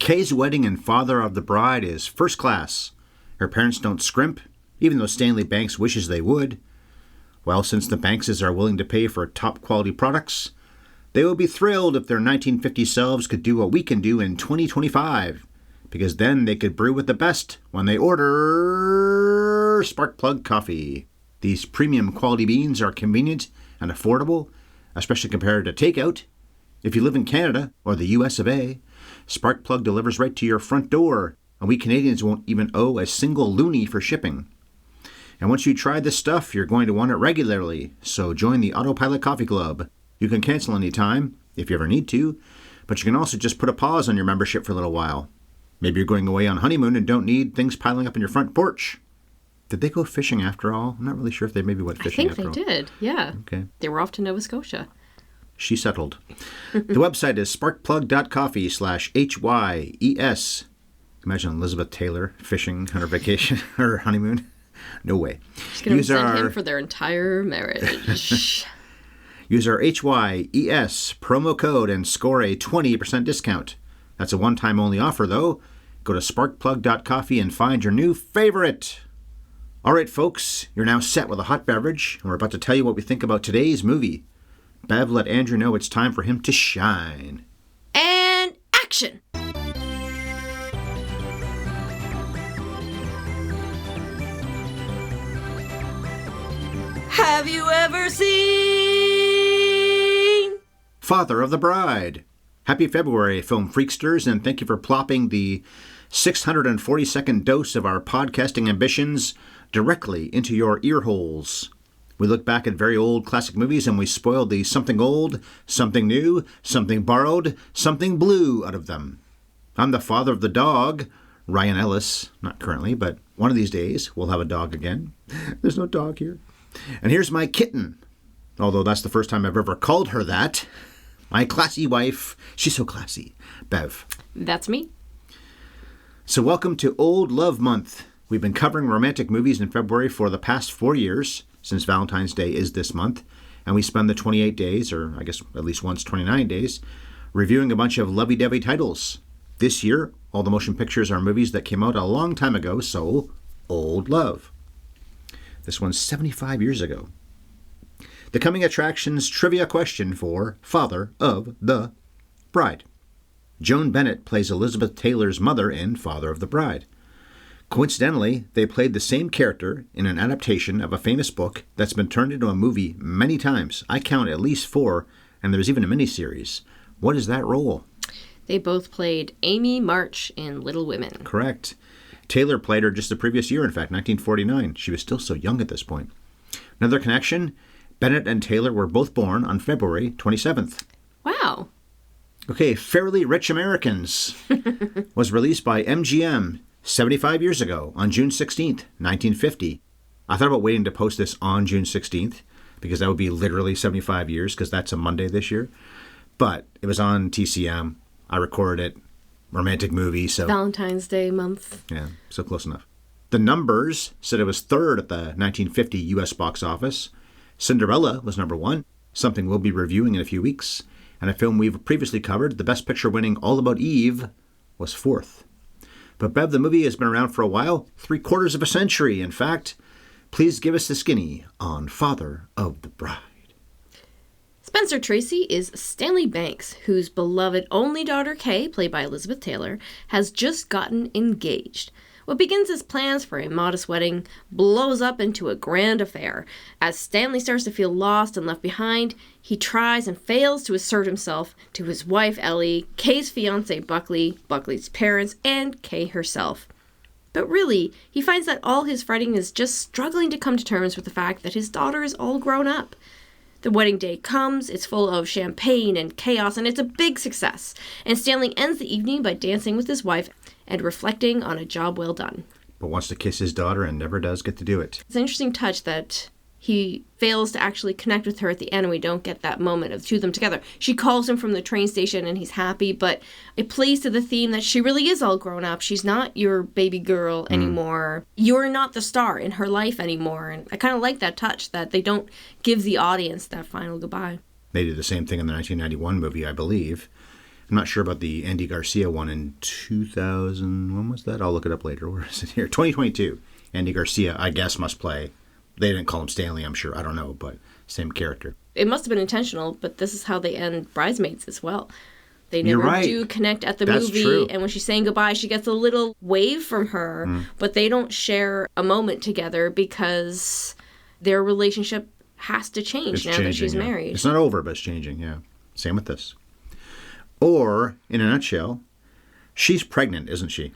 Kay's wedding in Father of the Bride is first class. Her parents don't scrimp, even though Stanley Banks wishes they would. Well, since the Bankses are willing to pay for top-quality products, they will be thrilled if their 1950 selves could do what we can do in 2025, because then they could brew with the best when they order Sparkplug coffee. These premium quality beans are convenient and affordable, especially compared to takeout. If you live in Canada or the US of A, Sparkplug delivers right to your front door, and we Canadians won't even owe a single loonie for shipping. And once you try this stuff, you're going to want it regularly, so join the Autopilot Coffee Club. You can cancel any time, if you ever need to, but you can also just put a pause on your membership for a little while. Maybe you're going away on honeymoon and don't need things piling up in your front porch. Did they go fishing after all? I'm not really sure if they maybe went fishing after all. I think they did, yeah. Okay. They were off to Nova Scotia. She settled. The website is sparkplug.coffee/HYES. Imagine Elizabeth Taylor fishing on her vacation, her honeymoon. No way. She's going to resent him for their entire marriage. Use our HYES promo code and score a 20% discount. That's a one-time only offer, though. Go to sparkplug.coffee and find your new favorite. All right, folks, you're now set with a hot beverage, and we're about to tell you what we think about today's movie. Bev, let Andrew know it's time for him to shine. And action! Have you ever seen Father of the Bride? Happy February, film freaksters, and thank you for plopping the 642nd dose of our podcasting ambitions directly into your ear holes. We look back at very old classic movies and we spoiled the something old, something new, something borrowed, something blue out of them. I'm the father of the dog, Ryan Ellis. Not currently, but one of these days we'll have a dog again. There's no dog here. And here's my kitten, although that's the first time I've ever called her that. My classy wife. She's so classy. Bev. That's me. So welcome to Old Love Month. We've been covering romantic movies in February for the past 4 years, since Valentine's Day is this month, and we spend the 28 days, or I guess at least once 29 days, reviewing a bunch of lovey-dovey titles. This year, all the motion pictures are movies that came out a long time ago, so Old Love. This one's 75 years ago. The coming attractions trivia question for Father of the Bride. Joan Bennett plays Elizabeth Taylor's mother in Father of the Bride. Coincidentally, they played the same character in an adaptation of a famous book that's been turned into a movie many times. I count at least 4, and there's even a miniseries. What is that role? They both played Amy March in Little Women. Correct. Taylor played her just the previous year, in fact, 1949. She was still so young at this point. Another connection, Bennett and Taylor were both born on February 27th. Wow. Okay, Fairly Rich Americans was released by MGM 75 years ago on June 16th, 1950. I thought about waiting to post this on June 16th because that would be literally 75 years because that's a Monday this year. But it was on TCM. I recorded it. Romantic movie, so... Valentine's Day month. Yeah, so close enough. The Numbers said it was third at the 1950 U.S. box office. Cinderella was number 1, something we'll be reviewing in a few weeks. And a film we've previously covered, the Best Picture winning All About Eve, was 4th. But Bev, the movie has been around for a while, 3/4 of a century, in fact. Please give us the skinny on Father of the Bride. Spencer Tracy is Stanley Banks, whose beloved only daughter Kay, played by Elizabeth Taylor, has just gotten engaged. What begins as plans for a modest wedding blows up into a grand affair. As Stanley starts to feel lost and left behind, he tries and fails to assert himself to his wife Ellie, Kay's fiancé Buckley, Buckley's parents, and Kay herself. But really, he finds that all his fighting is just struggling to come to terms with the fact that his daughter is all grown up. The wedding day comes, it's full of champagne and chaos, and it's a big success. And Stanley ends the evening by dancing with his wife and reflecting on a job well done. But wants to kiss his daughter and never does get to do it. It's an interesting touch that he fails to actually connect with her at the end, and we don't get that moment of the two of them together. She calls him from the train station, and he's happy, but it plays to the theme that she really is all grown up. She's not your baby girl anymore. You're not the star in her life anymore. And I kind of like that touch, that they don't give the audience that final goodbye. They did the same thing in the 1991 movie, I believe. I'm not sure about the Andy Garcia one in 2000. When was that? I'll look it up later. Where is it here? 2022. Andy Garcia, I guess, must play. They didn't call him Stanley, I'm sure. I don't know, but same character. It must have been intentional, but this is how they end Bridesmaids as well. They never do connect at the movie. True. And when she's saying goodbye, she gets a little wave from her, but they don't share a moment together because their relationship has to change that she's married. It's not over, but it's changing, yeah. Same with this. Or, in a nutshell, she's pregnant, isn't she?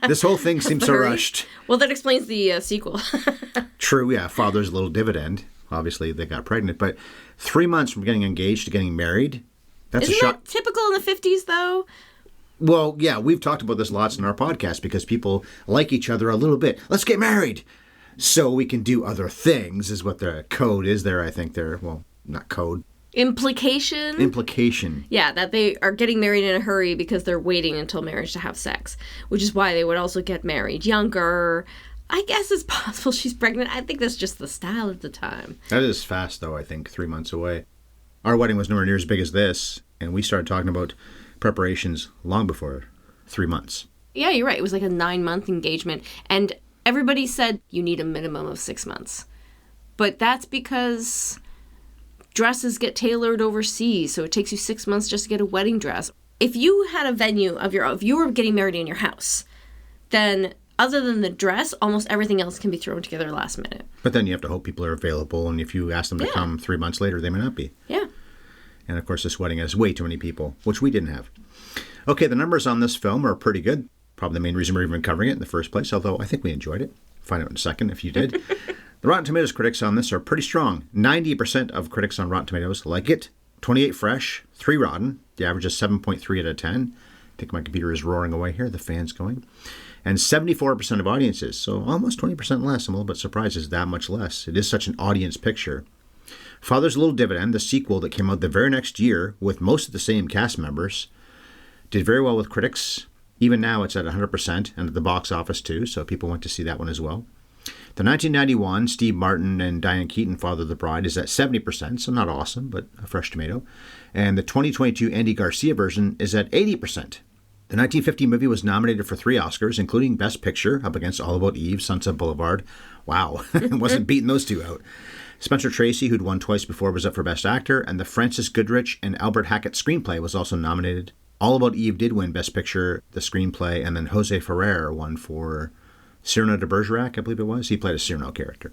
This whole thing seems so rushed. Well, that explains the sequel. True, yeah. Father's little dividend. Obviously, they got pregnant. But 3 months from getting engaged to getting married, that's a shock. Isn't that typical in the 50s, though? Well, yeah, we've talked about this lots in our podcast because people like each other a little bit. Let's get married so we can do other things is what the code is there, I think. Well, not code. Implication. Yeah, that they are getting married in a hurry because they're waiting until marriage to have sex, which is why they would also get married younger. I guess it's possible she's pregnant. I think that's just the style at the time. That is fast, though, I think, 3 months away. Our wedding was nowhere near as big as this, and we started talking about preparations long before 3 months. Yeah, you're right. It was like a 9-month engagement, and everybody said you need a minimum of 6 months. But that's because dresses get tailored overseas, so it takes you 6 months just to get a wedding dress. If you had a venue of your own, if you were getting married in your house, then other than the dress, almost everything else can be thrown together last minute. But then you have to hope people are available, and if you ask them to come 3 months later, they may not be. Yeah. And of course, this wedding has way too many people, which we didn't have. Okay, the numbers on this film are pretty good. Probably the main reason we're even covering it in the first place, although I think we enjoyed it. Find out in a second if you did. The Rotten Tomatoes critics on this are pretty strong. 90% of critics on Rotten Tomatoes like it. 28 fresh, 3 rotten. The average is 7.3 out of 10. I think my computer is roaring away here. The fan's going. And 74% of audiences, so almost 20% less. I'm a little bit surprised it's that much less. It is such an audience picture. Father's Little Dividend, the sequel that came out the very next year with most of the same cast members, did very well with critics. Even now it's at 100% and at the box office too, so people went to see that one as well. The 1991 Steve Martin and Diane Keaton Father of the Bride is at 70%, so not awesome, but a fresh tomato. And the 2022 Andy Garcia version is at 80%. The 1950 movie was nominated for 3 Oscars, including Best Picture, up against All About Eve, Sunset Boulevard. Wow, wasn't beating those two out. Spencer Tracy, who'd won twice before, was up for Best Actor, and the Francis Goodrich and Albert Hackett screenplay was also nominated. All About Eve did win Best Picture, the screenplay, and then Jose Ferrer won for Cyrano de Bergerac, I believe it was. He played a Cyrano character.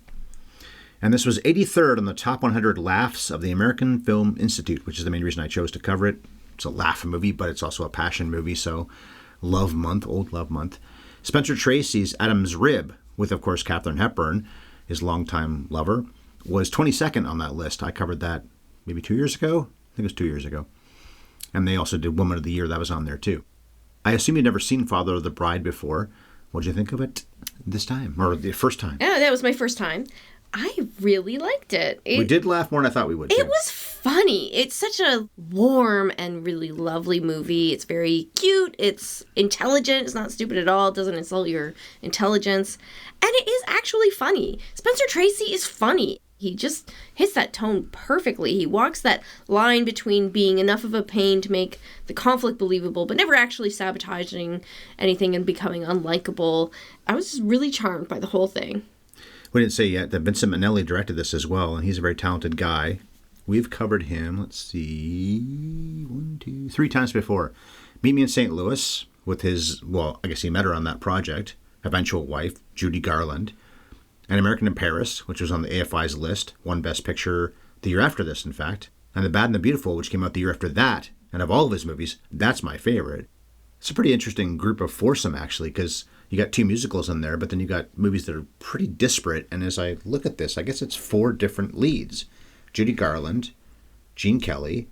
And this was 83rd on the top 100 laughs of the American Film Institute, which is the main reason I chose to cover it. It's a laugh movie, but it's also a passion movie, so Love Month, Old Love Month. Spencer Tracy's Adam's Rib, with, of course, Katharine Hepburn, his longtime lover, was 22nd on that list. I covered that maybe 2 years ago. I think it was 2 years ago. And they also did Woman of the Year. That was on there, too. I assume you'd never seen Father of the Bride before. What did you think of it this time? Or the first time? Yeah, that was my first time. I really liked it. We did laugh more than I thought we would. It was funny. It's such a warm and really lovely movie. It's very cute. It's intelligent. It's not stupid at all. It doesn't insult your intelligence. And it is actually funny. Spencer Tracy is funny. He just hits that tone perfectly. He walks that line between being enough of a pain to make the conflict believable, but never actually sabotaging anything and becoming unlikable. I was just really charmed by the whole thing. We didn't say yet that Vincent Minnelli directed this as well, and he's a very talented guy. We've covered him, let's see, 3 times before. Meet Me in St. Louis with his, well, I guess he met her on that project, eventual wife, Judy Garland. An American in Paris, which was on the AFI's list, won Best Picture the year after this, in fact. And The Bad and the Beautiful, which came out the year after that. And of all of his movies, that's my favorite. It's a pretty interesting group of foursome, actually, because you got 2 musicals in there, but then you got movies that are pretty disparate. And as I look at this, I guess it's 4 different leads. Judy Garland, Gene Kelly,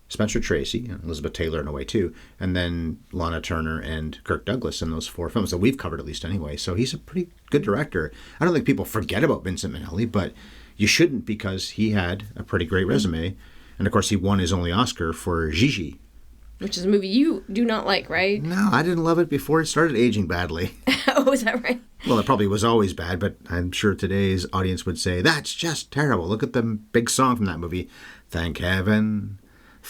Spencer Tracy, and Elizabeth Taylor in a way too, and then Lana Turner and Kirk Douglas in those 4 films that we've covered at least anyway. So he's a pretty good director. I don't think people forget about Vincent Minnelli, but you shouldn't because he had a pretty great resume. And of course he won his only Oscar for Gigi. Which is a movie you do not like, right? No, I didn't love it before it started aging badly. Oh, is that right? Well, it probably was always bad, but I'm sure today's audience would say, that's just terrible. Look at the big song from that movie. Thank heaven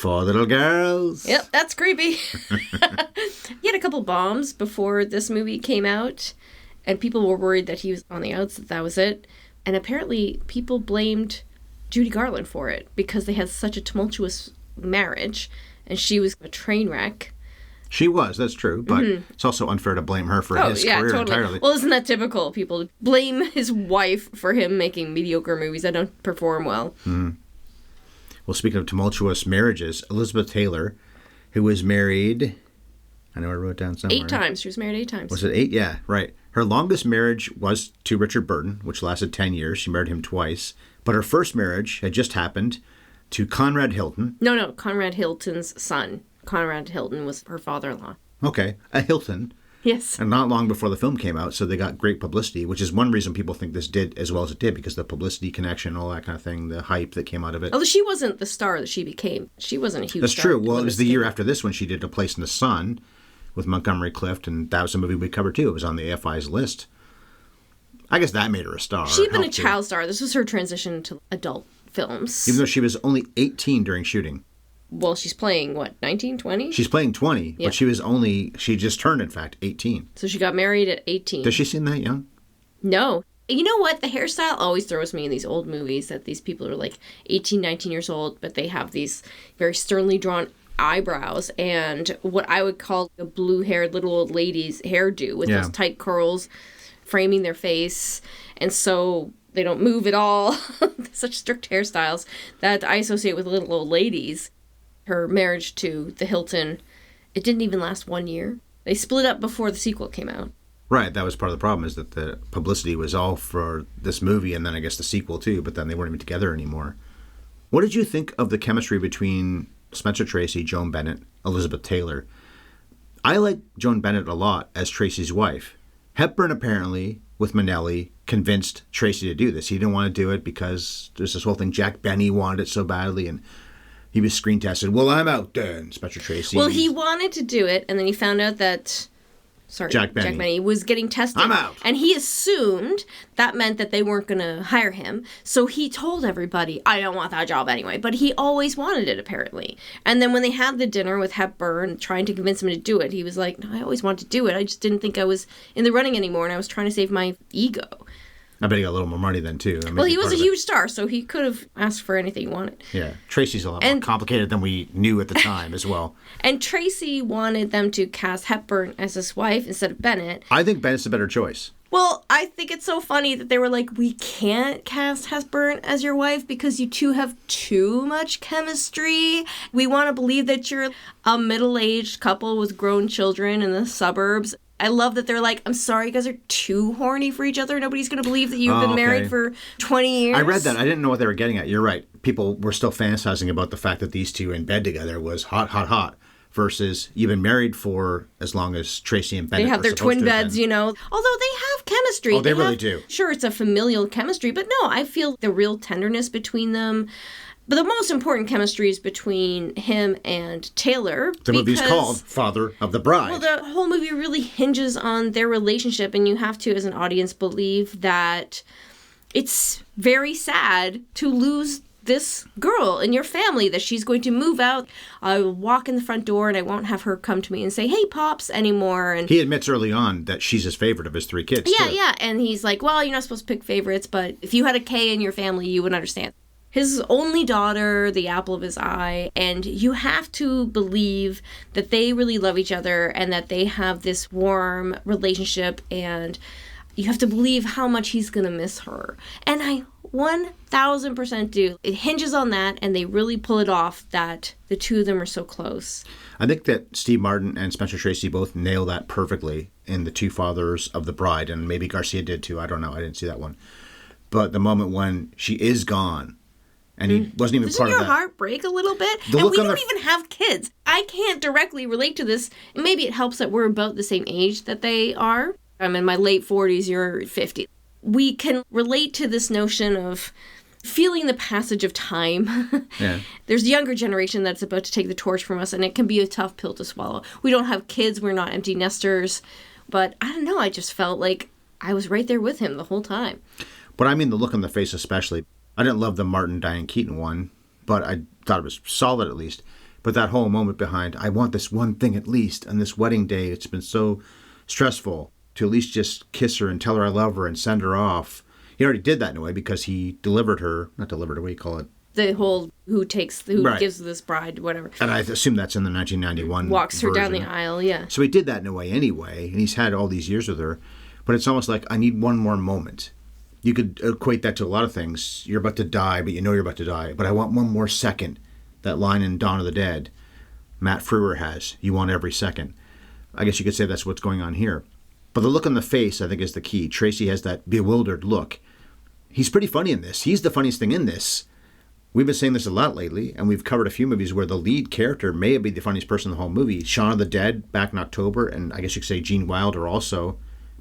4 little girls. Yep, that's creepy. He had a couple bombs before this movie came out, and people were worried that he was on the outs, that was it. And apparently people blamed Judy Garland for it because they had such a tumultuous marriage, and she was a train wreck. She was, that's true, but it's also unfair to blame her for his career entirely. Well, isn't that typical? People blame his wife for him making mediocre movies that don't perform well. Mm. Well, speaking of tumultuous marriages, Elizabeth Taylor, who was married, I know I wrote it down somewhere. 8 times. She was married 8 times. Was it 8? Yeah, right. Her longest marriage was to Richard Burton, which lasted 10 years. She married him twice. But her first marriage had just happened to Conrad Hilton. No, Conrad Hilton's son. Conrad Hilton was her father-in-law. Okay, a Hilton. Yes. And not long before the film came out, so they got great publicity, which is one reason people think this did as well as it did, because the publicity connection, all that kind of thing, the hype that came out of it. Although she wasn't the star that she became. She wasn't a huge That's star. true. Well, it was the year after this when she did A Place in the Sun with Montgomery Clift, and that was a movie we covered too. It was on the AFI's list. I guess that made her a star. She'd been a child star. This was her transition to adult films. Even though she was only 18 during shooting. Well, she's playing, what, 19, 20? She's playing 20, Yeah. but she just turned, in fact, 18. So she got married at 18. Does she seem that young? No. You know what? The hairstyle always throws me in these old movies that these people are like 18, 19 years old, but they have these very sternly drawn eyebrows and what I would call a blue-haired little old lady's hairdo with those tight curls framing their face. And so they don't move at all. Such strict hairstyles that I associate with little old ladies. Her marriage to the Hilton, it didn't even last 1 year. They split up before the sequel came out. Right, that was part of the problem, is that the publicity was all for this movie and then I guess the sequel too, but then they weren't even together anymore. What did you think of the chemistry between Spencer Tracy, Joan Bennett, Elizabeth Taylor? I like Joan Bennett a lot as Tracy's wife. Hepburn apparently, with Minnelli, convinced Tracy to do this. He didn't want to do it because there's this whole thing, Jack Benny wanted it so badly, and he was screen tested. Well, I'm out then, Spencer Tracy. Well, he wanted to do it, and then he found out that Jack Benny was getting tested. I'm out. And he assumed that meant that they weren't going to hire him. So he told everybody, I don't want that job anyway. But he always wanted it, apparently. And then when they had the dinner with Hepburn, trying to convince him to do it, he was like, no, I always wanted to do it. I just didn't think I was in the running anymore, and I was trying to save my ego. I bet he got a little more money then, too. Well, he was a huge star, so he could have asked for anything he wanted. Yeah. Tracy's a lot more complicated than we knew at the time as well. And Tracy wanted them to cast Hepburn as his wife instead of Bennett. I think Bennett's a better choice. Well, I think it's so funny that they were like, we can't cast Hepburn as your wife because you two have too much chemistry. We want to believe that you're a middle-aged couple with grown children in the suburbs. I love that they're like, I'm sorry, you guys are too horny for each other. Nobody's going to believe that you've been married for 20 years. I read that. I didn't know what they were getting at. You're right. People were still fantasizing about the fact that these two in bed together was hot, hot, hot. Versus you've been married for as long as Tracy and Bennett. They have their twin beds, you know. Although they have chemistry. Oh, they really do. Sure, it's a familial chemistry, but no, I feel the real tenderness between them. But the most important chemistry is between him and Taylor. The movie's called Father of the Bride. Well, the whole movie really hinges on their relationship, and you have to, as an audience, believe that it's very sad to lose this girl in your family, that she's going to move out. I will walk in the front door and I won't have her come to me and say, hey, Pops, anymore. And he admits early on that she's his favorite of his 3 kids. Yeah, too. yeah. And he's like, well, you're not supposed to pick favorites, but if you had a K in your family, you would understand. His only daughter, the apple of his eye, and you have to believe that they really love each other and that they have this warm relationship, and you have to believe how much he's going to miss her. And I 1000% do. It hinges on that, and they really pull it off that the two of them are so close. I think that Steve Martin and Spencer Tracy both nail that perfectly in The Two Fathers of the Bride, and maybe Garcia did too. I don't know. I didn't see that one. But the moment when she is gone, and he wasn't even part of that. Doesn't your heart break a little bit? And we don't even have kids. I can't directly relate to this. Maybe it helps that we're about the same age that they are. I'm in my late 40s, you're 50. We can relate to this notion of feeling the passage of time. Yeah. There's a younger generation that's about to take the torch from us, and it can be a tough pill to swallow. We don't have kids. We're not empty nesters. But I don't know. I just felt like I was right there with him the whole time. But I mean the look on the face especially. I didn't love the Martin Diane Keaton one, but I thought it was solid at least. But that whole moment behind, I want this one thing at least, on this wedding day, it's been so stressful to at least just kiss her and tell her I love her and send her off. He already did that in a way because he not delivered her, what do you call it? The whole who gives this bride, whatever. And I assume that's in the 1991 Walks her version. down the aisle, yeah. So he did that in a way anyway, and he's had all these years with her. But it's almost like, I need one more moment. You could equate that to a lot of things. You're about to die, but you know you're about to die. But I want one more second. That line in Dawn of the Dead, Matt Frewer has, you want every second. I guess you could say that's what's going on here. But the look on the face, I think, is the key. Tracy has that bewildered look. He's pretty funny in this. He's the funniest thing in this. We've been saying this a lot lately, and we've covered a few movies where the lead character may be the funniest person in the whole movie. Shaun of the Dead back in October, and I guess you could say Gene Wilder also.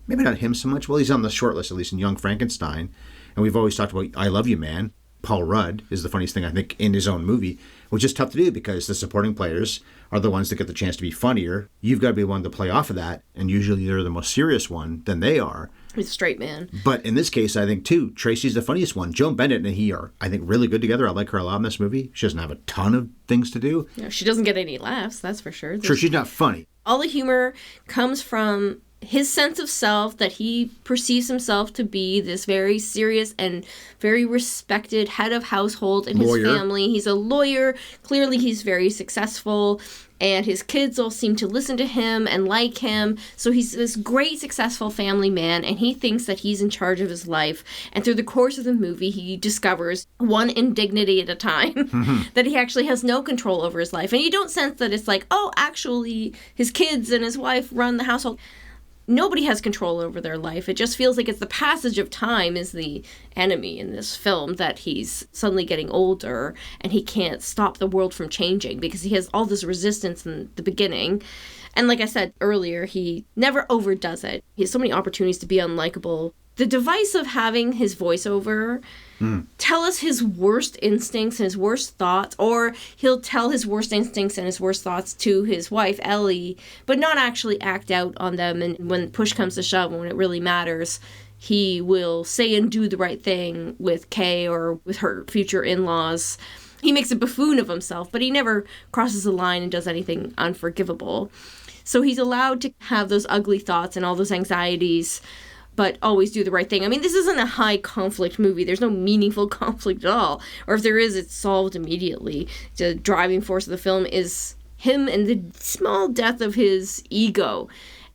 Maybe not him so much. Well, he's on the short list, at least in Young Frankenstein. And we've always talked about I Love You, Man. Paul Rudd is the funniest thing, I think, in his own movie, which is tough to do because the supporting players are the ones that get the chance to be funnier. You've got to be the one to play off of that, and usually you're the most serious one than they are. He's a straight man. But in this case, I think, too, Tracy's the funniest one. Joan Bennett and he are, I think, really good together. I like her a lot in this movie. She doesn't have a ton of things to do. Yeah, she doesn't get any laughs, that's for sure. Sure, she's not funny. All the humor comes from his sense of self, that he perceives himself to be this very serious and very respected head of household in his family. He's a lawyer. Clearly, he's very successful. And his kids all seem to listen to him and like him. So he's this great, successful family man, and he thinks that he's in charge of his life. And through the course of the movie, he discovers, one indignity at a time, that he actually has no control over his life. And you don't sense that it's like, oh, actually, his kids and his wife run the household. Nobody has control over their life. It just feels like it's the passage of time is the enemy in this film, that he's suddenly getting older and he can't stop the world from changing because he has all this resistance in the beginning. And like I said earlier, he never overdoes it. He has so many opportunities to be unlikable. The device of having his voiceover tell us his worst instincts and his worst thoughts, or he'll tell his worst instincts and his worst thoughts to his wife, Ellie, but not actually act out on them. And when push comes to shove, when it really matters, he will say and do the right thing with Kay or with her future in-laws. He makes a buffoon of himself, but he never crosses the line and does anything unforgivable. So he's allowed to have those ugly thoughts and all those anxieties, but always do the right thing. I mean, this isn't a high conflict movie. There's no meaningful conflict at all. Or if there is, it's solved immediately. The driving force of the film is him and the small death of his ego.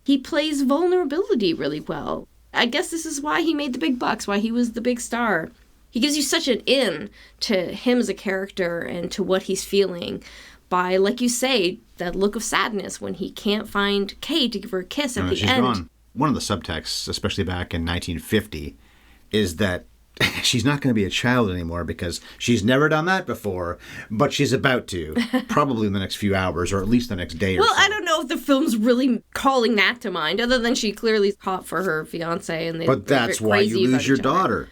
He plays vulnerability really well. I guess this is why he made the big bucks, why he was the big star. He gives you such an in to him as a character and to what he's feeling by, like you say, that look of sadness when he can't find Kay to give her a kiss at the end. Gone. One of the subtexts, especially back in 1950, is that she's not going to be a child anymore because she's never done that before, but she's about to, probably in the next few hours or at least the next day or so. Well, I don't know if the film's really calling that to mind, other than she clearly is hot for her fiancé. And but that's why you lose your daughter.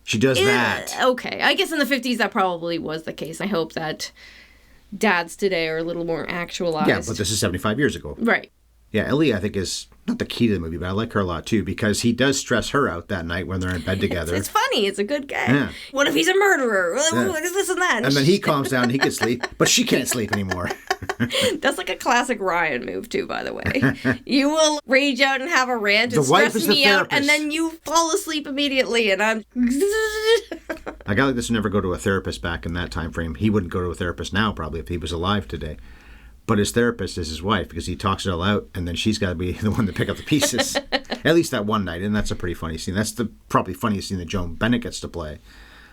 She does that. Okay, I guess in the 50s that probably was the case. I hope that dads today are a little more actualized. Yeah, but this is 75 years ago. Right. Yeah, Ellie, I think, is not the key to the movie, but I like her a lot, too, because he does stress her out that night when they're in bed together. It's funny. It's a good guy. Yeah. What if he's a murderer? What is this and that? And then he calms down and he can sleep, but she can't sleep anymore. That's like a classic Ryan move, too, by the way. You will rage out and have a rant and stress me out, and then you fall asleep immediately, and I'm... A guy like this would never go to a therapist back in that time frame. He wouldn't go to a therapist now, probably, if he was alive today. But his therapist is his wife because he talks it all out, and then she's got to be the one to pick up the pieces. At least that one night, and that's a pretty funny scene. That's the probably funniest scene that Joan Bennett gets to play.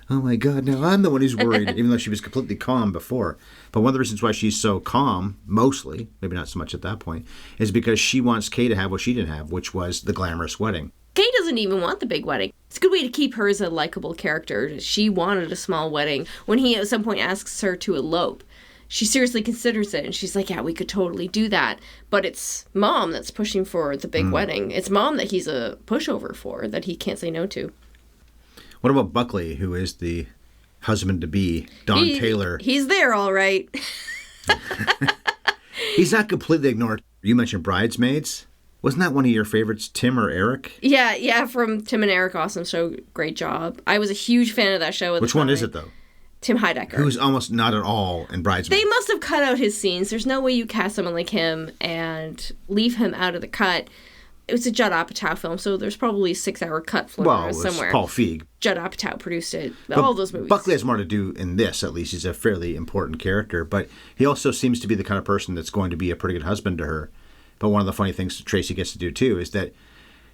Oh my God, now I'm the one who's worried, even though she was completely calm before. But one of the reasons why she's so calm, mostly, maybe not so much at that point, is because she wants Kay to have what she didn't have, which was the glamorous wedding. Kay doesn't even want the big wedding. It's a good way to keep her as a likable character. She wanted a small wedding. When he at some point asks her to elope, she seriously considers it, and she's like, yeah, we could totally do that. But it's Mom that's pushing for the big wedding. It's Mom that he's a pushover for, that he can't say no to. What about Buckley, who is the husband-to-be, Don Taylor? He's there, all right. He's not completely ignored. You mentioned Bridesmaids. Wasn't that one of your favorites, Tim or Eric? Yeah, from Tim and Eric, awesome show, great job. I was a huge fan of that show at the time. Which one is it, though? Tim Heidecker. Who's almost not at all in Bridesmaids. They must have cut out his scenes. There's no way you cast someone like him and leave him out of the cut. It was a Judd Apatow film, so there's probably a 6-hour cut floating around somewhere. Paul Feig. Judd Apatow produced it. All those movies. Buckley has more to do in this, at least. He's a fairly important character. But he also seems to be the kind of person that's going to be a pretty good husband to her. But one of the funny things that Tracy gets to do, too, is that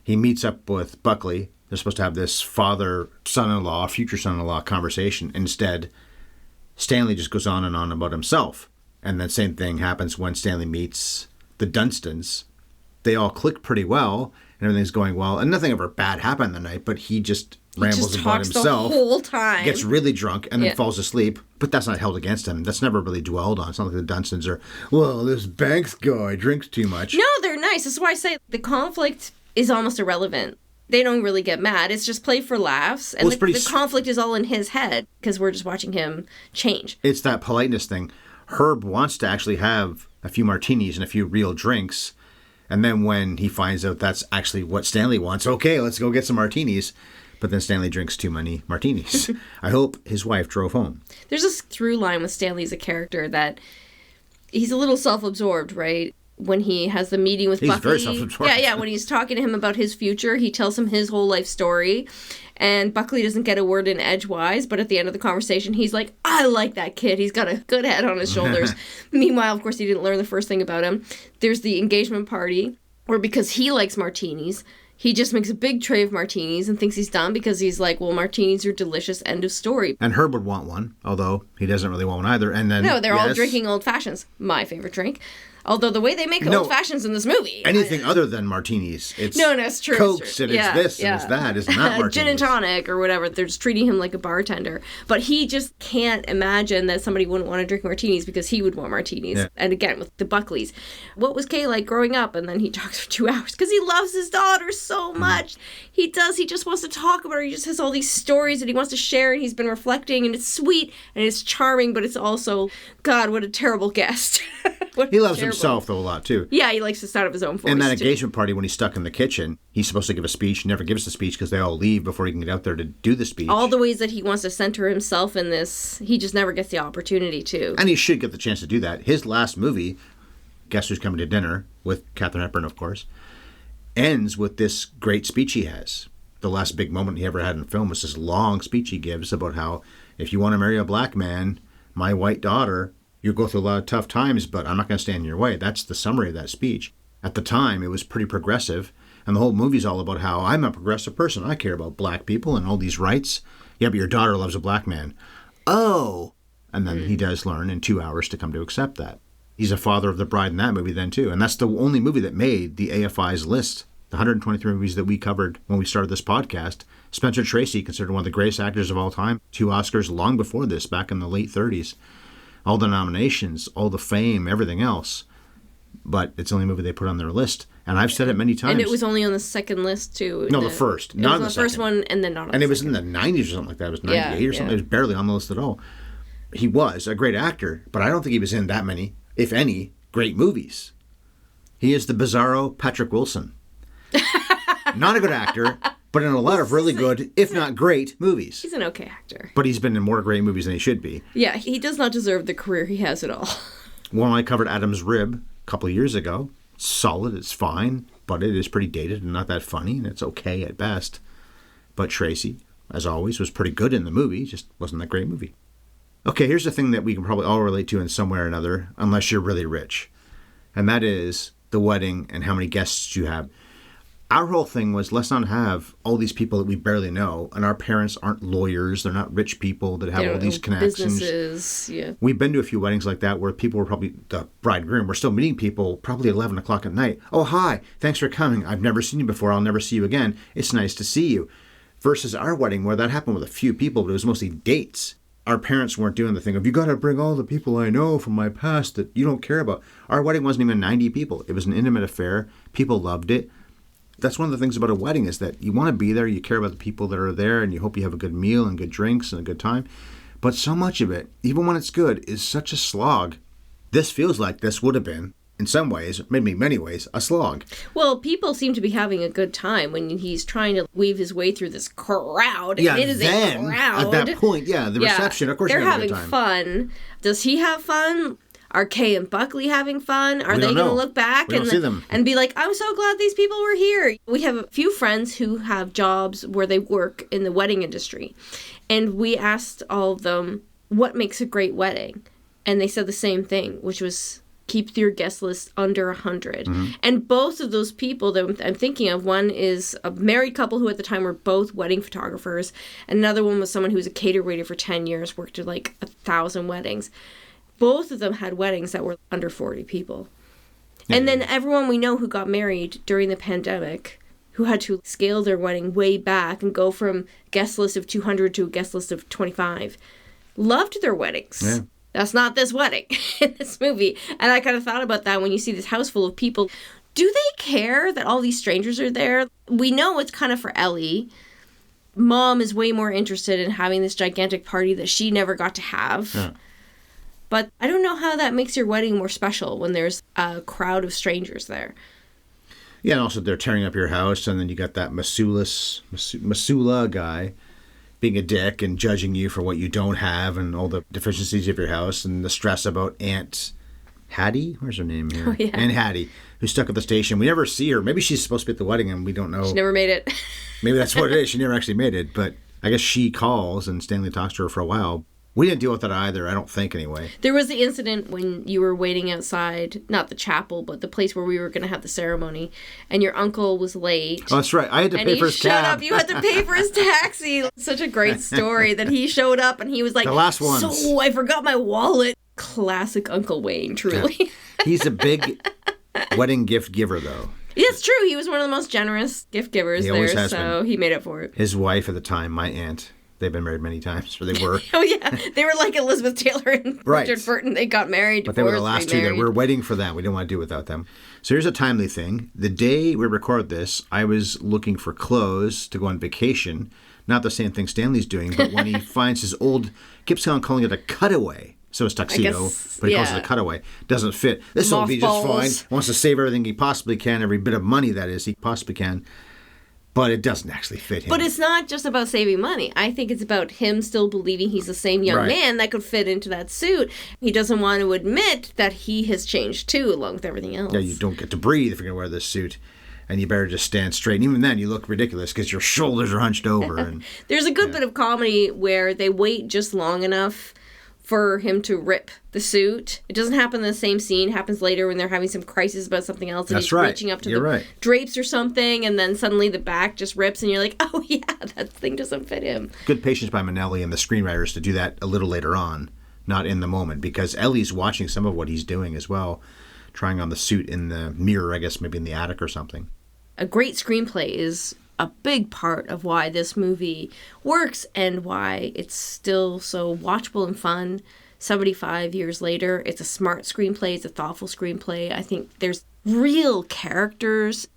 he meets up with Buckley. They're supposed to have this father-son-in-law, future son-in-law conversation. Instead, Stanley just goes on and on about himself. And the same thing happens when Stanley meets the Dunstans. They all click pretty well, and everything's going well. And nothing ever bad happened the night, but he just rambles about himself. The whole time. Gets really drunk and then falls asleep. But that's not held against him. That's never really dwelled on. It's not like the Dunstans are, well, this Banks guy drinks too much. No, they're nice. That's why I say the conflict is almost irrelevant. They don't really get mad. It's just play for laughs. And the conflict is all in his head because we're just watching him change. It's that politeness thing. Herb wants to actually have a few martinis and a few real drinks. And then when he finds out that's actually what Stanley wants, okay, let's go get some martinis. But then Stanley drinks too many martinis. I hope his wife drove home. There's this through line with Stanley as a character that he's a little self-absorbed, right? When he has the meeting with Buckley. He's very self-absorbed. Yeah, when he's talking to him about his future, he tells him his whole life story. And Buckley doesn't get a word in edgewise, but at the end of the conversation, he's like, I like that kid. He's got a good head on his shoulders. Meanwhile, of course, he didn't learn the first thing about him. There's the engagement party, where because he likes martinis, he just makes a big tray of martinis and thinks he's done because he's like, well, martinis are delicious, end of story. And Herb would want one, although he doesn't really want one either. And then no, they're all drinking old fashions. My favorite drink. Although the way they make old fashions in this movie. Anything other than martinis. It's it's true. Cokes and it's this and it's that. It's not martinis. Gin and tonic or whatever. They're just treating him like a bartender. But he just can't imagine that somebody wouldn't want to drink martinis because he would want martinis. Yeah. And again, with the Buckleys. What was Kay like growing up? And then he talks for 2 hours because he loves his daughter so much. He does. He just wants to talk about her. He just has all these stories that he wants to share and he's been reflecting and it's sweet and it's charming, but it's also, God, what a terrible guest. He loves himself, though, a lot, too. Yeah, he likes the sound of his own voice. And that engagement party, when he's stuck in the kitchen, he's supposed to give a speech. He never gives the speech because they all leave before he can get out there to do the speech. All the ways that he wants to center himself in this, he just never gets the opportunity to. And he should get the chance to do that. His last movie, Guess Who's Coming to Dinner, with Katharine Hepburn, of course, ends with this great speech he has. The last big moment he ever had in film was this long speech he gives about how, if you want to marry a black man, my white daughter, you'll go through a lot of tough times, but I'm not going to stand in your way. That's the summary of that speech. At the time, it was pretty progressive, and the whole movie's all about how I'm a progressive person. I care about black people and all these rights. Yeah, but your daughter loves a black man. Oh! And then he does learn in 2 hours to come to accept that. He's a father of the bride in that movie then, too. And that's the only movie that made the AFI's list. The 123 movies that we covered when we started this podcast. Spencer Tracy, considered one of the greatest actors of all time. 2 Oscars long before this, back in the late 30s. All the nominations, all the fame, everything else. But it's the only movie they put on their list. And I've said it many times. And it was only on the second list, too. No, the first. Not the first one, and then not on the second. And it was in the 90s or something like that. It was 98 or something. It was barely on the list at all. He was a great actor, but I don't think he was in that many, if any, great movies. He is the bizarro Patrick Wilson. Not a good actor, but in a lot of really good, if not great, movies. He's an okay actor. But he's been in more great movies than he should be. Yeah, he does not deserve the career he has at all. When I covered Adam's Rib a couple of years ago, it's solid, it's fine, but it is pretty dated and not that funny, and it's okay at best. But Tracy, as always, was pretty good in the movie, just wasn't that great movie. Okay, here's the thing that we can probably all relate to in some way or another, unless you're really rich. And that is the wedding and how many guests you have. Our whole thing was, let's not have all these people that we barely know, and our parents aren't lawyers, they're not rich people that have all these connections. Businesses, yeah. We've been to a few weddings like that where people were probably, the bride and groom, were still meeting people probably 11 o'clock at night. Oh, hi, thanks for coming. I've never seen you before, I'll never see you again. It's nice to see you. Versus our wedding where that happened with a few people, but it was mostly dates. Our parents weren't doing the thing of, you got to bring all the people I know from my past that you don't care about. Our wedding wasn't even 90 people. It was an intimate affair. People loved it. That's one of the things about a wedding is that you want to be there, you care about the people that are there, and you hope you have a good meal and good drinks and a good time. But so much of it, even when it's good, is such a slog. This feels like this would have been in some ways, maybe many ways, a slog. Well, people seem to be having a good time when he's trying to weave his way through this crowd. Yeah, it is then, a crowd. at that point, the reception, of course they're you're having a having good time. fun. Does he have fun? Are Kay and Buckley having fun? Are they going to look back and be like, I'm so glad these people were here? We have a few friends who have jobs where they work in the wedding industry. And we asked all of them, what makes a great wedding? And they said the same thing, which was keep your guest list under 100. Mm-hmm. And both of those people that I'm thinking of, one is a married couple who at the time were both wedding photographers. And another one was someone who was a caterer waiter for 10 years, worked at like 1,000 weddings. Both of them had weddings that were under 40 people. Yeah. And then everyone we know who got married during the pandemic, who had to scale their wedding way back and go from guest list of 200 to a guest list of 25, loved their weddings. Yeah. That's not this wedding in this movie. And I kind of thought about that when you see this house full of people. Do they care that all these strangers are there? We know it's kind of for Ellie. Mom is way more interested in having this gigantic party that she never got to have. Yeah. But I don't know how that makes your wedding more special when there's a crowd of strangers there. Yeah, and also they're tearing up your house, and then you got that Masula guy being a dick and judging you for what you don't have and all the deficiencies of your house and the stress about Aunt Hattie. Where's her name here? Oh, yeah. Aunt Hattie, who's stuck at the station. We never see her. Maybe she's supposed to be at the wedding and we don't know. She never made it. Maybe that's what it is. She never actually made it. But I guess she calls and Stanley talks to her for a while. We didn't deal with that either, I don't think, anyway. There was the incident when you were waiting outside, not the chapel, but the place where we were going to have the ceremony, and your uncle was late. Oh, that's right. I had to pay for his cab. Up. You had to pay for his taxi. Such a great story that he showed up, and he was like, the last ones. So I forgot my wallet. Classic Uncle Wayne, truly. Yeah. He's a big wedding gift giver, though. It's true. He was one of the most generous gift givers there, so he made up for it. His wife at the time, my aunt, they've been married many times, or they were. Oh, yeah. They were like Elizabeth Taylor and Richard Burton. They got married. But they were the last two that we're waiting for them. We didn't want to do without them. So here's a timely thing. The day we record this, I was looking for clothes to go on vacation. Not the same thing Stanley's doing, but when he finds his old, keeps on calling it a cutaway. So it's tuxedo, but he calls it a cutaway. Doesn't fit. This will be just fine. Wants to save everything he possibly can, every bit of money that is he possibly can. But it doesn't actually fit him. But it's not just about saving money. I think it's about him still believing he's the same young man that could fit into that suit. He doesn't want to admit that he has changed too, along with everything else. Yeah, you don't get to breathe if you're going to wear this suit. And you better just stand straight. And even then, you look ridiculous because your shoulders are hunched over. And there's a good bit of comedy where they wait just long enough for him to rip the suit. It doesn't happen in the same scene. It happens later when they're having some crisis about something else and he's reaching up to the drapes or something, and then suddenly the back just rips and you're like, oh yeah, that thing doesn't fit him. Good patience by Minnelli and the screenwriters to do that a little later on, not in the moment, because Ellie's watching some of what he's doing as well, trying on the suit in the mirror, I guess maybe in the attic or something. A great screenplay is a big part of why this movie works and why it's still so watchable and fun 75 years later. It's a smart screenplay. It's a thoughtful screenplay. I think there's real characters.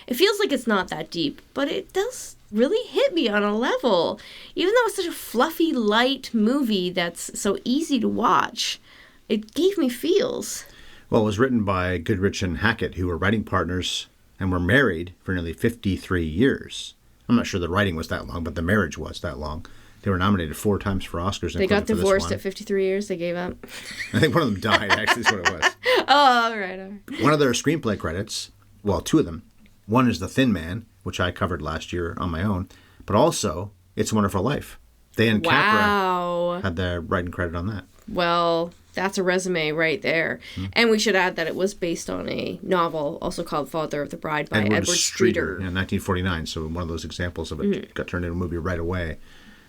It feels like it's not that deep, but it does really hit me on a level. Even though it's such a fluffy, light movie that's so easy to watch, it gave me feels. Well, it was written by Goodrich and Hackett, who were writing partners and were married for nearly 53 years. I'm not sure the writing was that long, but the marriage was that long. They were nominated 4 times for Oscars. They got divorced at 53 years. They gave up. I think one of them died, actually, is what it was. Oh, all right. One of their screenplay credits, well, 2 of them. One is The Thin Man, which I covered last year on my own, but also It's a Wonderful Life. They and Capra had their writing credit on that. Well, that's a resume right there. Mm-hmm. And we should add that it was based on a novel also called Father of the Bride by Edward Streeter. Yeah, 1949. So one of those examples of it got turned into a movie right away,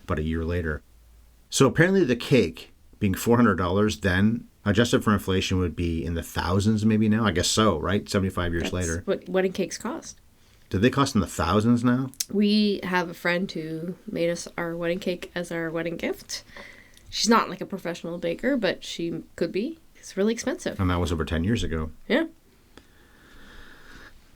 about a year later. So apparently the cake, being $400 then, adjusted for inflation, would be in the thousands maybe now. I guess so, right? 75 years later. What wedding cakes cost. Do they cost in the thousands now? We have a friend who made us our wedding cake as our wedding gift. She's not like a professional baker, but she could be. It's really expensive. And that was over 10 years ago. Yeah.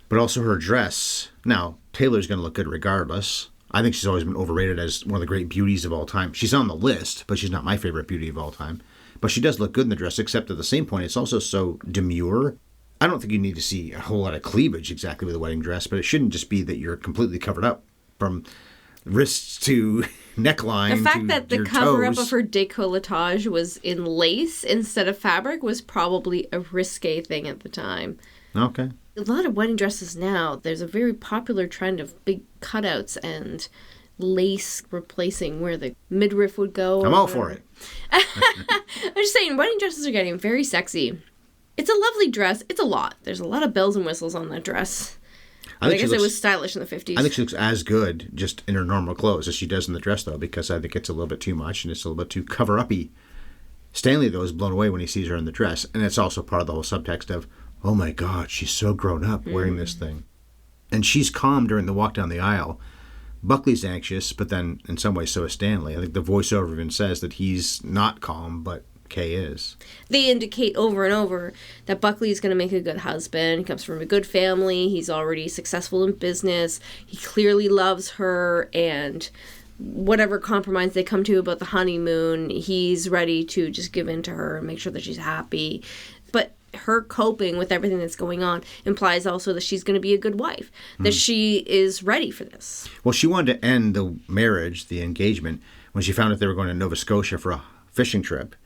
But also her dress. Now, Taylor's going to look good regardless. I think she's always been overrated as one of the great beauties of all time. She's on the list, but she's not my favorite beauty of all time. But she does look good in the dress, except at the same point, it's also so demure. I don't think you need to see a whole lot of cleavage exactly with a wedding dress, but it shouldn't just be that you're completely covered up from wrists to neckline. The fact that the cover-up toes. of her décolletage was in lace instead of fabric was probably a risque thing at the time. Okay. A lot of wedding dresses now, there's a very popular trend of big cutouts and lace replacing where the midriff would go. I'm all for it. I'm just saying, wedding dresses are getting very sexy. It's a lovely dress. It's a lot. There's a lot of bells and whistles on that dress. I guess it was stylish in the 50s. I think she looks as good just in her normal clothes as she does in the dress, though, because I think it's a little bit too much and it's a little bit too cover-uppy. Stanley, though, is blown away when he sees her in the dress, and it's also part of the whole subtext of, oh my God, she's so grown up wearing this thing. And she's calm during the walk down the aisle. Buckley's anxious, but then in some ways so is Stanley. I think the voiceover even says that he's not calm, but Kay is. They indicate over and over that Buckley is going to make a good husband. He comes from a good family. He's already successful in business. He clearly loves her, and whatever compromise they come to about the honeymoon, he's ready to just give in to her and make sure that she's happy. But her coping with everything that's going on implies also that she's going to be a good wife, that she is ready for this. Well, she wanted to end the marriage, the engagement, when she found out they were going to Nova Scotia for a fishing trip.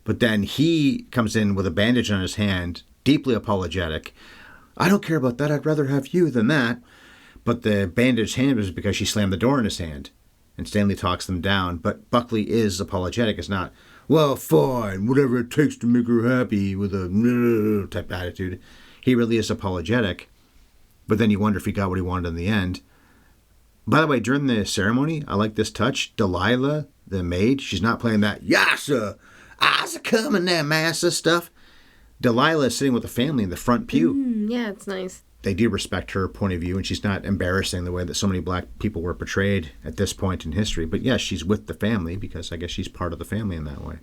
But then he comes in with a bandage on his hand, deeply apologetic. I don't care about that. I'd rather have you than that. But the bandaged hand was because she slammed the door in his hand. And Stanley talks them down. But Buckley is apologetic. It's not, well, fine, whatever it takes to make her happy, with a type attitude. He really is apologetic. But then you wonder if he got what he wanted in the end. By the way, during the ceremony, I like this touch. Delilah, the maid, she's not playing that, yassa, I's coming there, massa stuff. Delilah is sitting with the family in the front pew. Yeah, it's nice. They do respect her point of view, and she's not embarrassing the way that so many black people were portrayed at this point in history. But yes, she's with the family because I guess she's part of the family in that way.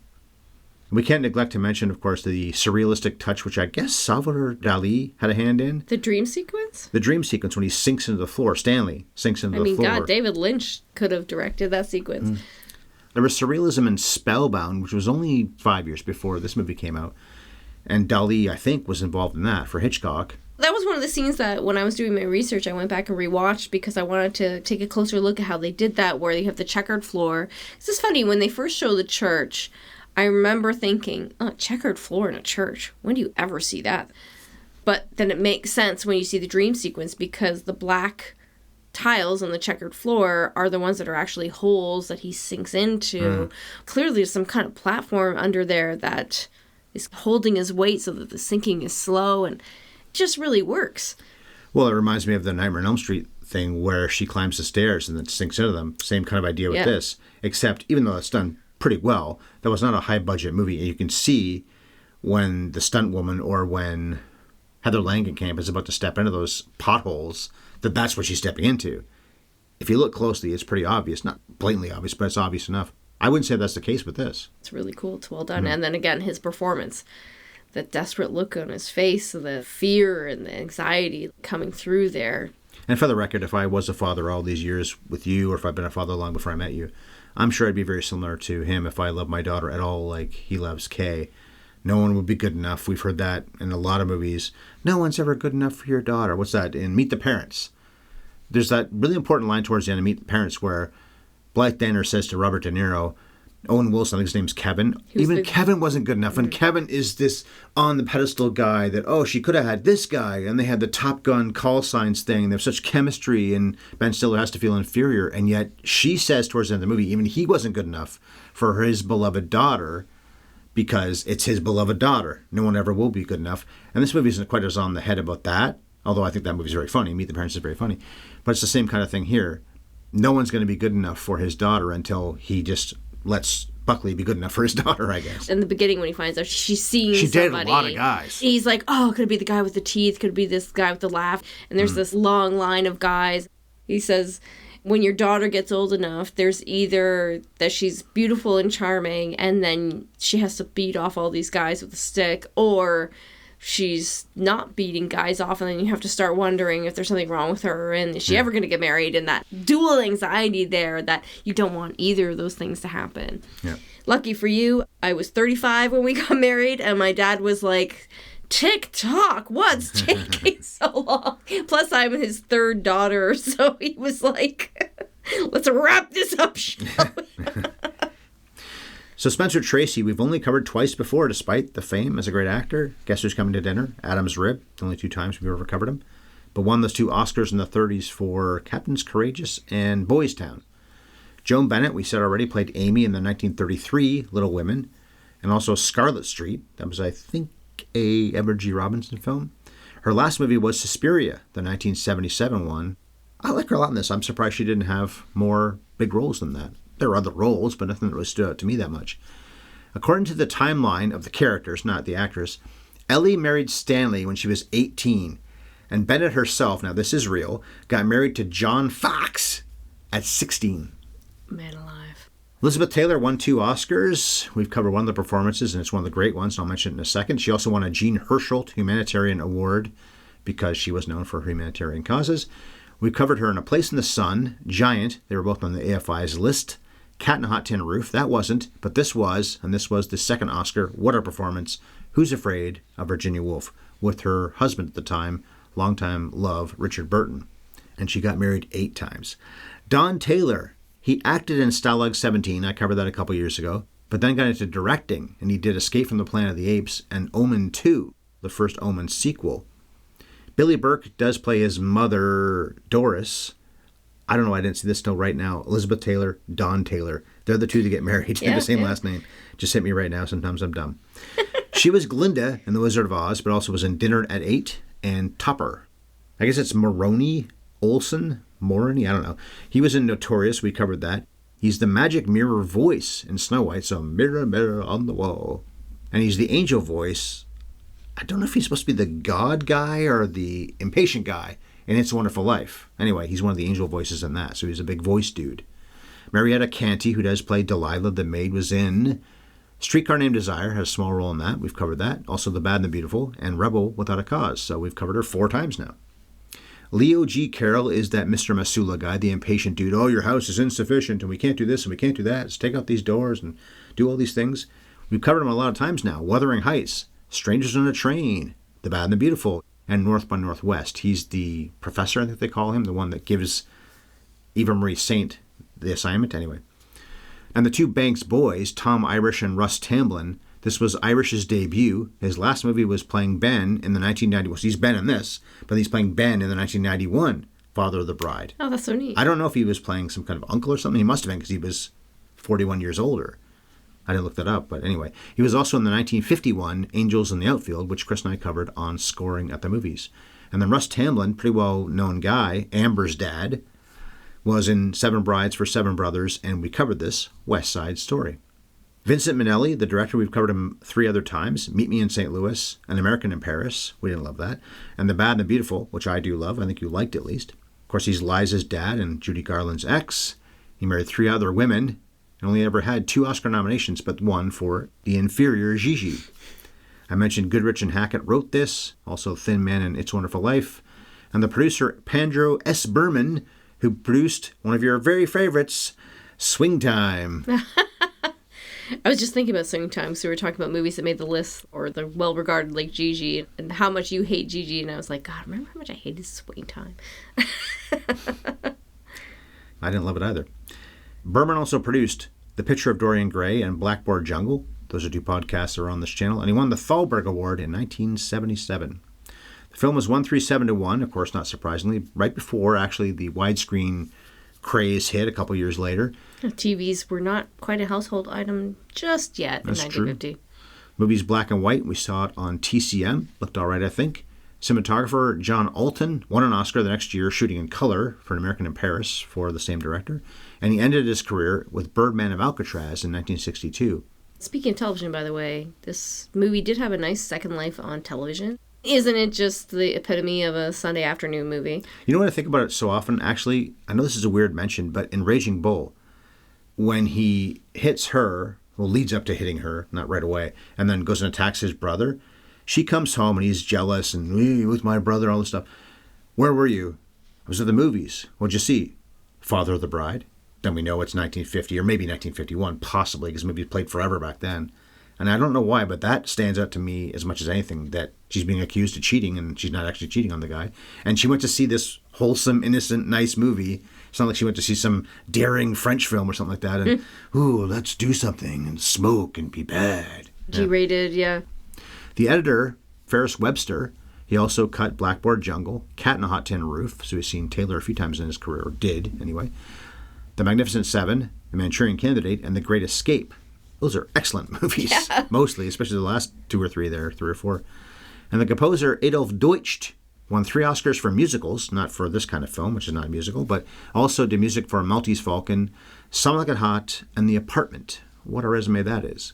We can't neglect to mention, of course, the surrealistic touch, which I guess Salvador Dali had a hand in. The dream sequence? The dream sequence when he sinks into the floor. Stanley sinks into the floor. God, David Lynch could have directed that sequence. There was surrealism in Spellbound, which was only 5 years before this movie came out. And Dali, I think, was involved in that for Hitchcock. That was one of the scenes that when I was doing my research, I went back and rewatched because I wanted to take a closer look at how they did that, where you have the checkered floor. It's just funny, when they first show the church, I remember thinking, oh, checkered floor in a church. When do you ever see that? But then it makes sense when you see the dream sequence because the black tiles on the checkered floor are the ones that are actually holes that he sinks into. Clearly there's some kind of platform under there that is holding his weight so that the sinking is slow, and it just really works. Well, it reminds me of the Nightmare on Elm Street thing where she climbs the stairs and then sinks into them. Same kind of idea with this, except even though it's done pretty well, that was not a high-budget movie. And you can see when the stunt woman or when Heather Langenkamp is about to step into those potholes that that's what she's stepping into. If you look closely, it's pretty obvious. Not blatantly obvious, but it's obvious enough. I wouldn't say that's the case with this. It's really cool. It's well done. And then again, his performance. The desperate look on his face, the fear and the anxiety coming through there. And for the record, if I was a father all these years with you, or if I've been a father long before I met you, I'm sure I'd be very similar to him if I loved my daughter at all like he loves Kay. No one would be good enough. We've heard that in a lot of movies. No one's ever good enough for your daughter. What's that? In Meet the Parents. There's that really important line towards the end of Meet the Parents where Blythe Danner says to Robert De Niro, Owen Wilson, I think his name's Kevin. Kevin wasn't good enough. And Kevin is this on the pedestal guy that, oh, she could have had this guy. And they had the Top Gun call signs thing. They have such chemistry, and Ben Stiller has to feel inferior. And yet she says towards the end of the movie, even he wasn't good enough for his beloved daughter because it's his beloved daughter. No one ever will be good enough. And this movie isn't quite as on the head about that, although I think that movie's very funny. Meet the Parents is very funny. But it's the same kind of thing here. No one's going to be good enough for his daughter until he just lets Buckley be good enough for his daughter, I guess. In the beginning, when he finds out she's seeing she somebody, dated a lot of guys. He's like, oh, could it be the guy with the teeth? Could it be this guy with the laugh? And there's this long line of guys. He says, when your daughter gets old enough, there's either that she's beautiful and charming, and then she has to beat off all these guys with a stick, or she's not beating guys off, and then you have to start wondering if there's something wrong with her, and is she ever going to get married? And that dual anxiety there, that you don't want either of those things to happen. Yeah. Lucky for you, I was 35 when we got married, and my dad was like TikTok, what's taking so long? Plus, I'm his third daughter, so he was like, let's wrap this up, shall we? So Spencer Tracy, we've only covered twice before, despite the fame as a great actor. Guess Who's Coming to Dinner? Adam's Rib. The only 2 times we've ever covered him. But won those 2 Oscars in the 30s for Captain's Courageous and Boys Town. Joan Bennett, we said already, played Amy in the 1933 Little Women. And also Scarlet Street. That was, I think, a Edward G. Robinson film. Her last movie was Suspiria, the 1977 one. I like her a lot in this. I'm surprised she didn't have more big roles than that. There were other roles, but nothing that really stood out to me that much. According to the timeline of the characters, not the actress, Ellie married Stanley when she was 18. And Bennett herself, now this is real, got married to John Fox at 16. Man alive. Elizabeth Taylor won 2 Oscars. We've covered one of the performances, and it's one of the great ones, and I'll mention it in a second. She also won a Jean Hersholt Humanitarian Award because she was known for her humanitarian causes. We've covered her in A Place in the Sun, Giant, they were both on the AFI's list, Cat in a Hot Tin Roof, that wasn't, but this was, and this was the second Oscar. What a performance. Who's Afraid of Virginia Woolf, with her husband at the time, longtime love, Richard Burton. And she got married 8 times. Don Taylor, he acted in Stalag 17, I covered that a couple years ago, but then got into directing, and he did Escape from the Planet of the Apes and Omen 2, the first Omen sequel. Billy Burke does play his mother, Doris. I don't know, I didn't see this till right now. Elizabeth Taylor, Don Taylor. They're the 2 that get married. They have the same last name. Just hit me right now. Sometimes I'm dumb. She was Glinda in The Wizard of Oz, but also was in Dinner at 8 and Topper. I guess it's Moroni Olson. Moroni, I don't know. He was in Notorious. We covered that. He's the magic mirror voice in Snow White. So mirror, mirror on the wall. And he's the angel voice. I don't know if he's supposed to be the God guy or the impatient guy in It's a Wonderful Life. Anyway, he's one of the angel voices in that, so he's a big voice dude. Marietta Canty, who does play Delilah the maid, was in Streetcar Named Desire, has a small role in that. We've covered that. Also The Bad and the Beautiful, and Rebel Without a Cause. So we've covered her 4 times now. Leo G. Carroll is that Mr. Masula guy, the impatient dude. Oh, your house is insufficient, and we can't do this, and we can't do that. Let's take out these doors and do all these things. We've covered him a lot of times now. Wuthering Heights, Strangers on a Train, The Bad and the Beautiful, and North by Northwest. He's the professor, I think they call him, the one that gives Eva Marie Saint the assignment, anyway. And the 2 Banks boys, Tom Irish and Russ Tamblyn, this was Irish's debut. His last movie was playing Ben in the 1990. Well, he's Ben in this, but he's playing Ben in the 1991 Father of the Bride. Oh, that's so neat. I don't know if he was playing some kind of uncle or something. He must have been because he was 41 years older. I didn't look that up, but anyway. He was also in the 1951 Angels in the Outfield, which Chris and I covered on Scoring at the Movies. And then Russ Tamblyn, pretty well-known guy, Amber's dad, was in 7 Brides for 7 Brothers, and we covered this, West Side Story. Vincent Minnelli, the director, we've covered him 3 other times. Meet Me in St. Louis, An American in Paris. We didn't love that. And The Bad and the Beautiful, which I do love. I think you liked at least. Of course, he's Liza's dad and Judy Garland's ex. He married 3 other women and only ever had 2 Oscar nominations, but 1 for the inferior Gigi. I mentioned Goodrich and Hackett wrote this, also Thin Man and It's a Wonderful Life. And the producer, Pandro S. Berman, who produced one of your very favorites, Swing Time. I was just thinking about Swing Time because we were talking about movies that made the list, or the well-regarded like Gigi, and how much you hate Gigi, and I was like, God, remember how much I hated Swing Time? I didn't love it either. Berman also produced The Picture of Dorian Gray and Blackboard Jungle. Those are 2 podcasts that are on this channel, and he won the Thalberg Award in 1977. The film was 137-1, of course, not surprisingly, right before actually the widescreen craze hit a couple years later. TVs were not quite a household item just yet That's in 1950. True. Movie's black and white. We saw it on TCM. Looked all right, I think. Cinematographer John Alton won an Oscar the next year shooting in color for An American in Paris for the same director. And he ended his career with Birdman of Alcatraz in 1962. Speaking of television, by the way, this movie did have a nice second life on television. Isn't it just the epitome of a Sunday afternoon movie? You know what I think about it so often? Actually, I know this is a weird mention, but in Raging Bull, when he hits her, well, leads up to hitting her, not right away, and then goes and attacks his brother, she comes home and he's jealous and with my brother, all this stuff. Where were you? I was at the movies. What'd you see? Father of the Bride. Then we know it's 1950 or maybe 1951, possibly, because movies played forever back then. And I don't know why, but that stands out to me as much as anything, that she's being accused of cheating and she's not actually cheating on the guy. And she went to see this wholesome, innocent, nice movie. It's not like she went to see some daring French film or something like that. And, ooh, let's do something and smoke and be bad. G-rated, yeah. The editor, Ferris Webster, he also cut Blackboard Jungle, Cat in a Hot Tin Roof, so he's seen Taylor a few times in his career, or did anyway. The Magnificent Seven, The Manchurian Candidate, and The Great Escape. Those are excellent movies, mostly, especially the last 2 or 3 there, 3 or 4. And the composer Adolf Deutsch won 3 Oscars for musicals, not for this kind of film, which is not a musical, but also did music for Maltese Falcon, Some Like It Hot, and The Apartment. What a resume that is.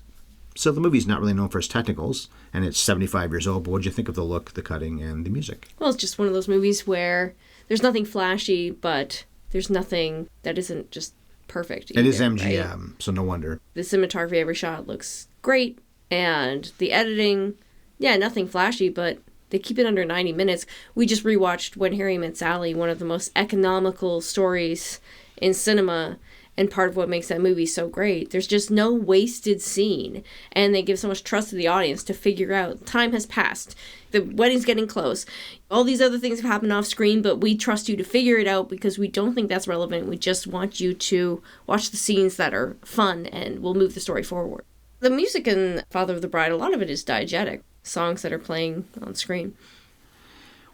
So the movie's not really known for its technicals, and it's 75 years old, but what'd you think of the look, the cutting, and the music? Well, it's just one of those movies where there's nothing flashy, but there's nothing that isn't just perfect either, it is MGM, right? So no wonder. The cinematography every shot looks great, and the editing, nothing flashy, but they keep it under 90 minutes. We just rewatched When Harry Met Sally, one of the most economical stories in cinema, and part of what makes that movie so great. There's just no wasted scene, and they give so much trust to the audience to figure out time has passed. The wedding's getting close. All these other things have happened off screen, but we trust you to figure it out because we don't think that's relevant. We just want you to watch the scenes that are fun and will move the story forward. The music in Father of the Bride, a lot of it is diegetic, songs that are playing on screen.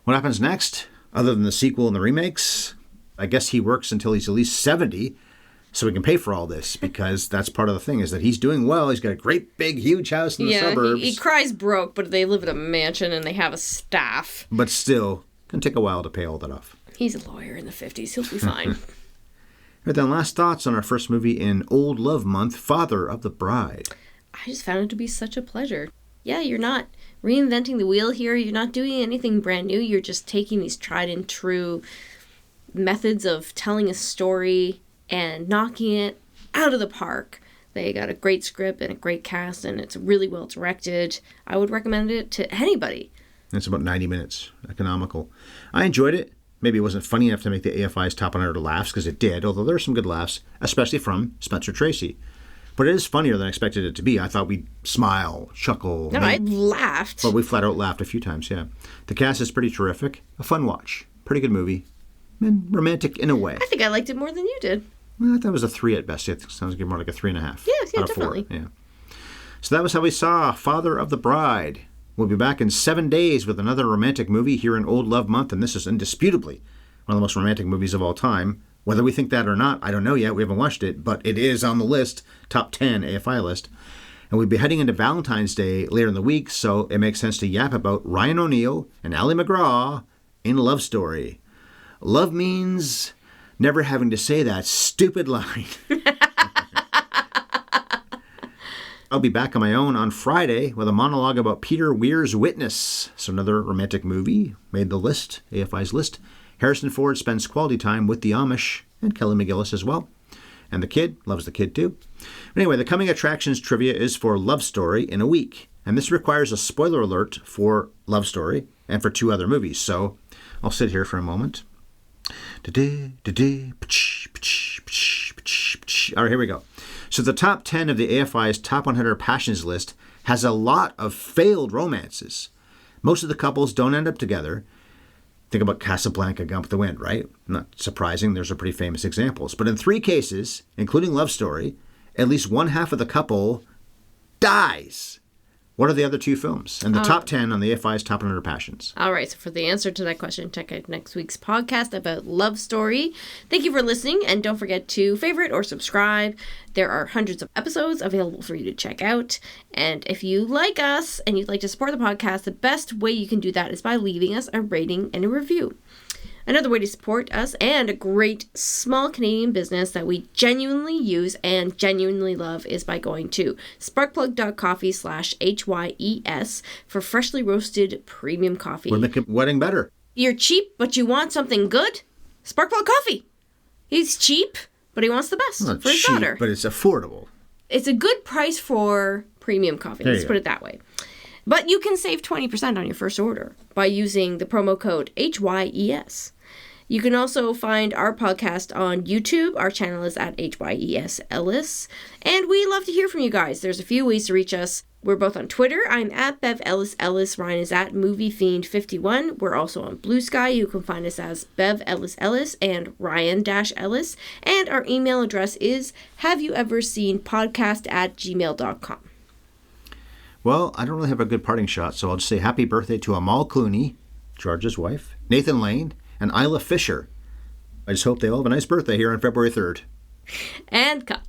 What happens next, other than the sequel and the remakes? I guess he works until he's at least 70, so he can pay for all this, because that's part of the thing, is that he's doing well. He's got a great, big, huge house in the suburbs. He cries broke, but they live in a mansion and they have a staff. But still, can take a while to pay all that off. He's a lawyer in the 50s. He'll be fine. Right then, last thoughts on our first movie in Old Love Month, Father of the Bride. I just found it to be such a pleasure. Yeah, you're not reinventing the wheel here. You're not doing anything brand new. You're just taking these tried and true methods of telling a story and knocking it out of the park. They got a great script and a great cast, and it's really well directed. I would recommend it to anybody. It's about 90 minutes, economical. I enjoyed it. Maybe it wasn't funny enough to make the AFI's top 100 laughs, because it did, although there were some good laughs, especially from Spencer Tracy. But it is funnier than I expected it to be. I thought we'd smile, chuckle. No, I laughed. But we flat out laughed a few times, yeah. The cast is pretty terrific. A fun watch. Pretty good movie. And romantic in a way. I think I liked it more than you did. Well, I thought it was a 3 at best. It sounds like more like a 3.5. Yeah, out of definitely. 4. Yeah. So that was how we saw Father of the Bride. We'll be back in 7 days with another romantic movie here in Old Love Month, and this is indisputably one of the most romantic movies of all time. Whether we think that or not, I don't know yet. We haven't watched it, but it is on the list, top 10 AFI list. And we'll be heading into Valentine's Day later in the week, so it makes sense to yap about Ryan O'Neal and Ally McGraw in Love Story. Love means never having to say that stupid line. I'll be back on my own on Friday with a monologue about Peter Weir's Witness. So another romantic movie made the list, AFI's list. Harrison Ford spends quality time with the Amish, and Kelly McGillis as well. And the kid loves the kid too. Anyway, the coming attractions trivia is for Love Story in a week. And this requires a spoiler alert for Love Story and for 2 other movies. So I'll sit here for a moment. All right, here we go. So the top 10 of the AFI's Top 100 Passions list has a lot of failed romances. Most of the couples don't end up together. Think about Casablanca, Gone with the Wind, right? Not surprising, there's some pretty famous examples. But in 3 cases, including Love Story, at least one half of the couple dies. What are the other 2 films? And the top 10 on the AFI's Top 100 Passions. All right, so for the answer to that question, check out next week's podcast about Love Story. Thank you for listening, and don't forget to favorite or subscribe. There are hundreds of episodes available for you to check out. And if you like us and you'd like to support the podcast, the best way you can do that is by leaving us a rating and a review. Another way to support us and a great small Canadian business that we genuinely use and genuinely love is by going to sparkplug.coffee/HYES for freshly roasted premium coffee. Would make a wedding better. You're cheap, but you want something good? Sparkplug Coffee. He's cheap, but he wants the best for his daughter. But it's affordable. It's a good price for premium coffee. Let's put it that way. But you can save 20% on your first order by using the promo code HYES. You can also find our podcast on YouTube. Our channel is at HYES Ellis. And we love to hear from you guys. There's a few ways to reach us. We're both on Twitter. I'm at Bev Ellis Ellis. Ryan is at MovieFiend51. We're also on Blue Sky. You can find us as Bev Ellis Ellis and Ryan-Ellis. And our email address is haveyoueverseenpodcast@gmail.com. Well, I don't really have a good parting shot, so I'll just say happy birthday to Amal Clooney, George's wife, Nathan Lane, and Isla Fisher. I just hope they all have a nice birthday here on February 3rd. And cut.